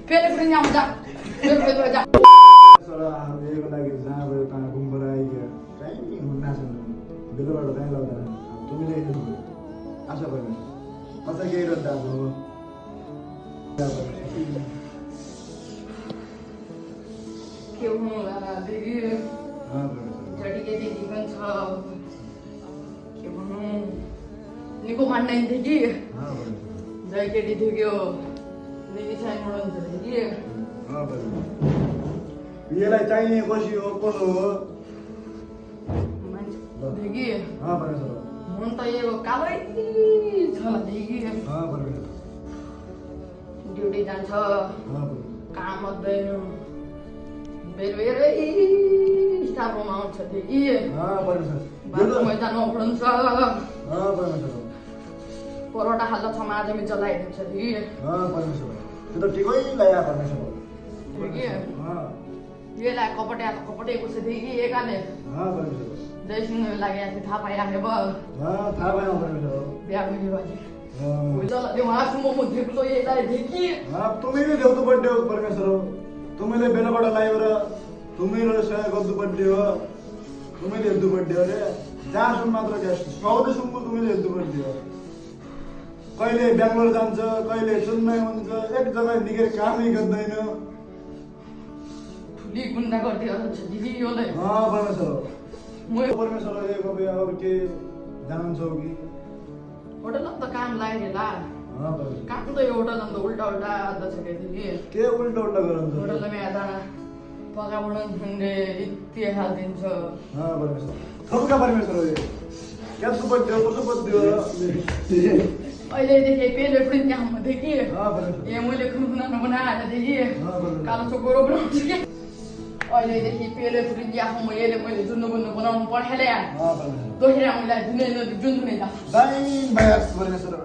Pele punya muda. Pele punya. Sora hamile लागि जहाँ भयो कहाँ घुमबाट आइगयो कहीँ हुन्न छैन बेलुबाट कहीँ लाग्दैन तिमीले हेर्नु भयो आशा भयो कता गएर दाबो के हुनुला दिदी जडी के दिदी पनि छ के भन्नु निको मान्दैन दिदी जय के दिदी थियो दिदी चाहिँ मर्नुहुन्छ दिदी यसलाई चाहिने कसी हो कसो हो दिदी परमेश्वर मन त यो कालै छ दिदी परमेश्वर ड्युटी जान्छ काम गर्दैन बेलुकै स्टाफमा आउँछ दिदी बाटोमा जानु पर्छ परमेश्वर परोटा खाल्दा छ आज मी चलाइदिन्छ दिदी परमेश्वर त्यो त ठिकै लाग्यो परमेश्वर दिदी यसलाई कपटे आता कपटे कसै दिदी एकाले परमेश्वर जयसिंह लाग्यो थियो थाहा पाइराखेको भयो थाहा भयो परमेश्वर बिहा पनि बाजी त्यो उहाँको म देख्लो यसलाई देखि तुम्हीले देउतो बर्थडे हो परमेश्वर तुम्हीले बेलाबाट ल्यायो र तुम्हीले सहयोग गर्नु बर्थडे हो तुम्हीले हेर्नु बर्थडे हो रे जहाँसम्म मात्र क्या सौदेसम्म तुम्हीले हेर्नु बर्थडे हो कहिले बेङ्गलोर जान्छ कहिले चेन्नई हुन्छ एक जग्गा निकै कामै गर्दैन ठुली गुन्डा गरिदियो दिदी योले परमेश्वर म परमेश्वर एक अब के जान्छौ कि होटलमा त काम लाग्यो ला काम त यो होटलमा त उल्टा उल्टा अध्यक्ष दिदी के उल्टा उल्टा गराउँछ होटलमा आता पकाउन ठन्डे इतिहास दिन्छ परमेश्वर थौका परमेश्वर हो क्यासको बर्थडे हो कसको बर्थडे हो अहिलेदेखि पेले पनि त्यहाँ देखि ए मैले खुना नबनाएर देखि कालो चोकोरो बनाउँछु कि अहिलेदेखि पेले पनि यहाँ मैले जुन बनाउनु पठाइले दोस्रो हामीलाई जुन जुन